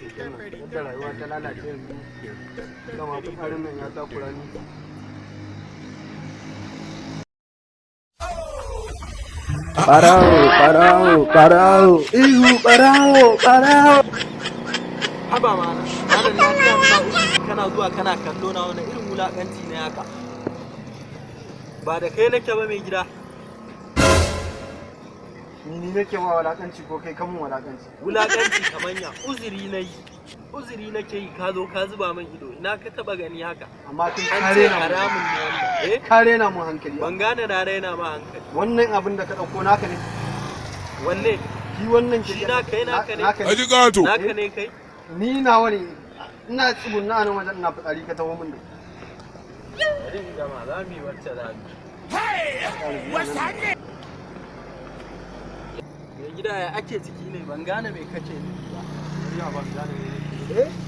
yadda rayuwa ta lalace yanzu dama fitsarin nan ya takura ni. Ɓarawo, ihu ɓarawo. Haba mana, ranar lafiya muna uzuri kana zuwa kana kallo na wani irin wulaƙanci ne haka. Ba da kai nake ba mai gida. Ni nake ma wulaƙanci ko kai kan wulaƙanci? Wulaƙanci kamanya, uzuri na yi. Uzuri nake yi ka zo ka zuba min ido, ina ka taɓa gani haka. Amma kai kare na haramun ne wannan. Eh? Kare na mu hankali. Ban gane na raina ma hankali. Wannan abin da ka ɗauko naka ne. Wanne? Shi wannan shi naka ne. Aji gato. Naka ne kai? Ni nawa ne. Ina tsugunna a nan wajen ina fitsari ka taho min da. Bari in gama za mu yi wacce za mu. Mai gida ya ake ciki ne ban gane me kake nufi ba. Ban gane me.